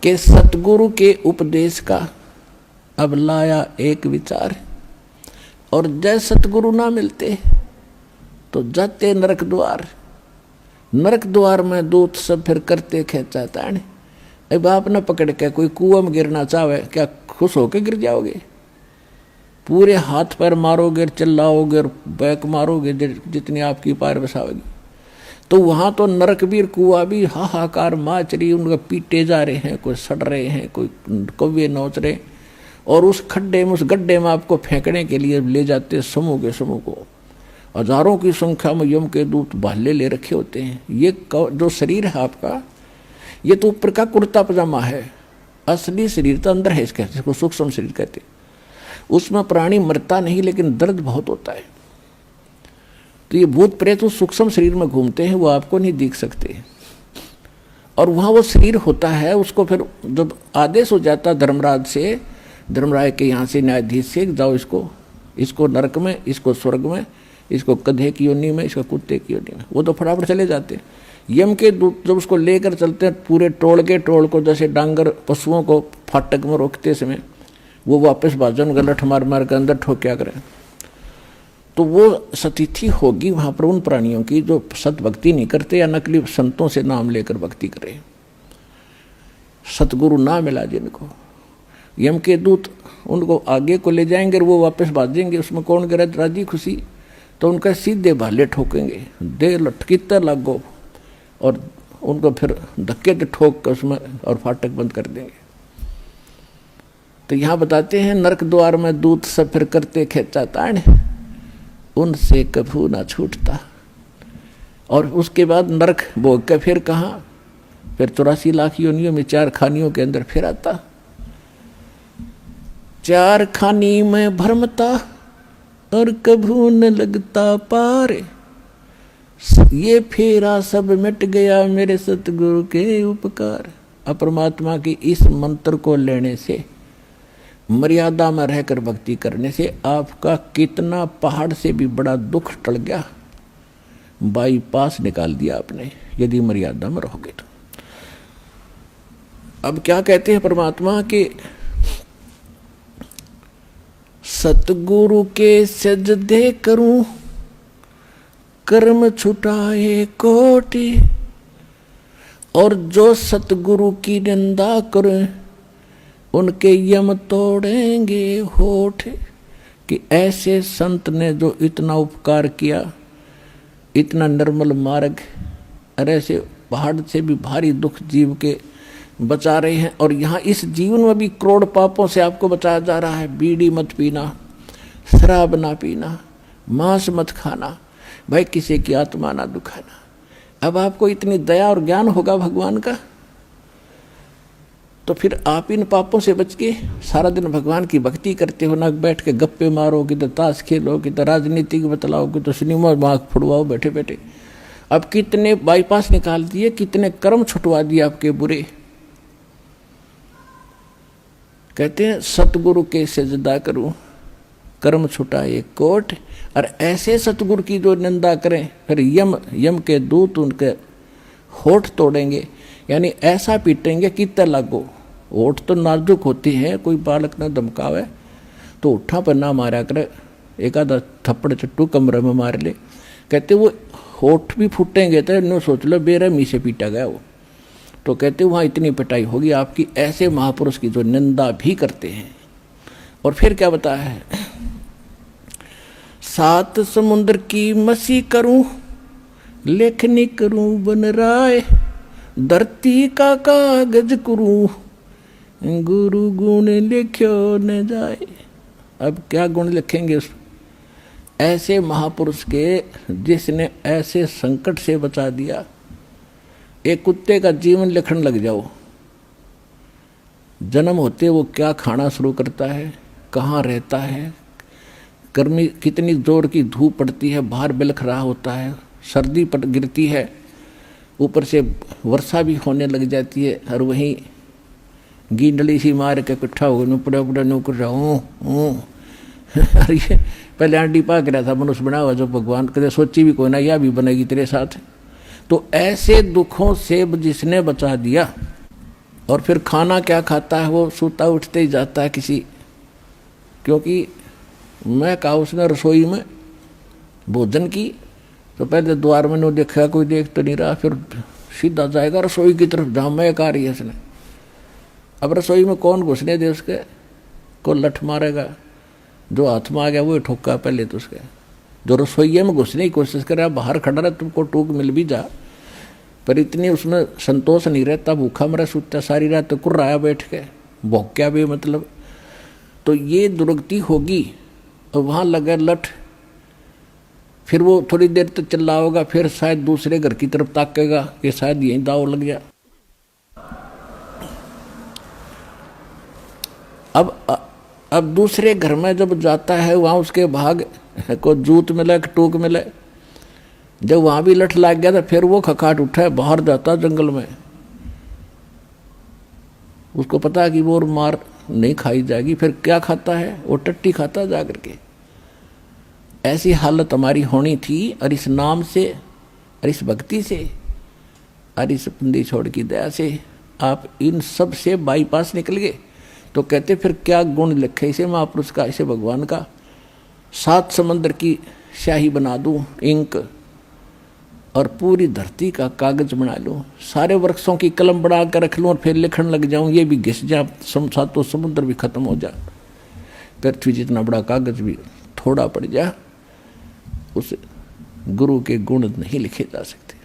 कि सतगुरु के उपदेश का अब लाया एक विचार, और जय सतगुरु ना मिलते तो जाते नरक द्वार। नरक द्वार में दूत सब फिर करते खेचा ताने। अब आप न पकड़ के कोई कुआं में गिरना चाहे, क्या खुश होके गिर जाओगे? पूरे हाथ पैर मारोगे, चिल्लाओगे, बैक मारोगे जितनी आपकी पैर बसाओगी। तो वहां तो नरकवीर कुआ भी हाहाकार माच रही, उनका पीटे जा रहे हैं, कोई सड़ रहे हैं, कोई कौवे नोच रहे, और उस खड्डे में, उस गड्ढे में आपको फेंकने के लिए ले जाते समूह के समूह को। हजारों की संख्या में यम के दूत भाले ले रखे होते हैं। ये जो शरीर है आपका, ये तो ऊपर का कुर्ता पजामा है, असली शरीर तो अंदर है, इसको सूक्ष्म शरीर कहते हैं। उसमें प्राणी मरता नहीं, लेकिन दर्द बहुत होता है। तो ये भूत प्रेत उस सूक्ष्म शरीर में घूमते हैं, वो आपको नहीं दिख सकते। और वहाँ वो शरीर होता है, उसको फिर जब आदेश हो जाता धर्मराज से, धर्मराज के यहाँ से, न्यायाधीश से, जाओ इसको नरक में, इसको स्वर्ग में, इसको गधे की योनि में, इसको कुत्ते की योनि में, वो तो फटाफट चले जाते। यम के दूत जब उसको लेकर चलते हैं पूरे टोल के टोल को, जैसे डांगर पशुओं को फाटक में रोकते समय वो वापस भाजन गलठ मार मार के अंदर ठोक्या करें, तो वो सतिथि होगी वहाँ पर उन प्राणियों की जो सत भक्ति नहीं करते या नकली संतों से नाम लेकर भक्ति करें। सतगुरु ना मिला जिनको, यम के दूत उनको आगे को ले जाएंगे और वो वापस भाजेंगे। उसमें कौन गिरा राजी खुशी, तो उनका सीधे भाले ठोकेंगे, दे लटकीता लागो, और उनको फिर धक्के से ठोक कर उसमें और फाटक बंद कर देंगे। तो यहाँ बताते हैं नरक द्वार में दूत सब फिर करते खेचा ताण, उनसे कभू ना छूटता। और उसके बाद नरक भोग के फिर कहाँ, फिर 84 लाख योनियों में 4 खानियों के अंदर फिर आता। 4 खानी में भरमता और कभू न लगता पार, ये फेरा सब मिट गया मेरे सतगुरु के उपकार। अपरमात्मा की इस मंत्र को लेने से, मर्यादा में रहकर भक्ति करने से आपका कितना पहाड़ से भी बड़ा दुख टल गया, बाईपास निकाल दिया आपने, यदि मर्यादा में रहोगे तो। अब क्या कहते हैं परमात्मा के, सतगुरु के सजदे करूं कर्म छुटाए कोटि, और जो सतगुरु की निंदा करे उनके यम तोड़ेंगे होठ। कि ऐसे संत ने जो इतना उपकार किया, इतना निर्मल मार्ग, और ऐसे पहाड़ से भी भारी दुख जीव के बचा रहे हैं। और यहाँ इस जीवन में भी करोड़ पापों से आपको बचाया जा रहा है। बीड़ी मत पीना, शराब ना पीना, मांस मत खाना, भाई किसी की आत्मा ना दुखाना। अब आपको इतनी दया और ज्ञान होगा भगवान का, तो फिर आप इन पापों से बच के सारा दिन भगवान की भक्ति करते हो, ना बैठ के गप्पे मारो, कि तो ताश खेलो, कि तो राजनीति बतलाओ, कि तो सिनेमा मार्ग फुड़वाओ बैठे बैठे। अब कितने बाईपास निकाल दिए, कितने कर्म छुटवा दिए आपके बुरे। कहते हैं सतगुरु के सजदा करूं कर्म छुटाए कोट, और ऐसे सतगुरु की जो निंदा करें फिर यम के दूत उनके होठ तोड़ेंगे, यानी ऐसा पीटेंगे कि तर लागो। होठ तो नाजुक होती है, कोई बालक न धमकावे तो उठा पर ना मारा करे, एक आधा थप्पड़ चट्टू कमरे में मार ले। कहते वो होठ भी फूटेंगे तो नो सोच लो बेरहमी से पीटा गया वो। तो कहते वहाँ इतनी पिटाई होगी आपकी, ऐसे महापुरुष की जो निंदा भी करते हैं। और फिर क्या बताया है, 7 समुद्र की मसी करूं लेखनी करूं बन राय, धरती का कागज करूं गुरु गुण लिख्यो न जाए। अब क्या गुण लिखेंगे उस ऐसे महापुरुष के, जिसने ऐसे संकट से बचा दिया। एक कुत्ते का जीवन लिखने लग जाओ, जन्म होते वो क्या खाना शुरू करता है, कहाँ रहता है, गर्मी कितनी जोर की धूप पड़ती है, बाहर बिलख रहा होता है, सर्दी पड़ गिरती है, ऊपर से वर्षा भी होने लग जाती है, और वहीं गींडली सी मार के इकट्ठा हो गए पड़ा पड़ा नौकर रहा हूँ। अरे ये पहले आंटी पा के रहा था, मनुष्य बना हुआ जो भगवान कदे सोची भी कोई ना, यह भी बनेगी तेरे साथ। तो ऐसे दुखों से जिसने बचा दिया, और फिर खाना क्या खाता है, वो सूता उठते ही जाता है किसी, क्योंकि मैं कहा उसने रसोई में भोजन की, तो पहले द्वार में नो देखा, कोई देख तो नहीं रहा, फिर सीधा जाएगा रसोई की तरफ जहाँ महक आ रही है उसने। अब रसोई में कौन घुसने दे उसके, को लठ मारेगा, जो हाथ में आ गया वो ठोका पहले तो उसके। जो रसोई में घुसने की कोशिश करे, बाहर खड़ा रहे, तुमको टूक मिल भी जा, पर इतनी उसमें संतोष नहीं रहता, भूखा मरा सूता सारी रात तो कुर्राया बैठ के, भौंक्या भी मतलब। तो ये दुर्गति होगी और वहाँ लगे लठ, फिर वो थोड़ी देर तक चिल्ला होगा, फिर शायद दूसरे घर की तरफ ताकेगा कि शायद यहीं दाव लग गया। अब दूसरे घर में जब जाता है, वहाँ उसके भाग को जूत मिले, टूक मिले, जब वहाँ भी लठ लग गया तो फिर वो खखाट उठा है, बाहर जाता जंगल में। उसको पता है कि वो मार नहीं खाई जाएगी, फिर क्या खाता है, वो टट्टी खाता जा करके। ऐसी हालत हमारी होनी थी, और इस नाम से और इस भक्ति से और इस बंदी छोड़ की दया से आप इन सब से बाईपास निकल गए। तो कहते फिर क्या गुण लिखे इसे महापुरुष का, इसे भगवान का। 7 समंदर की स्याही बना दूं इंक, और पूरी धरती का कागज बना लूं, सारे वृक्षों की कलम बना कर रख लूं, और फिर लिखने लग जाऊं, ये भी घिस जा, 7 समुद्र भी खत्म हो जा, पृथ्वी जितना बड़ा कागज भी थोड़ा पड़ जा, उस गुरु के गुण नहीं लिखे जा सकते।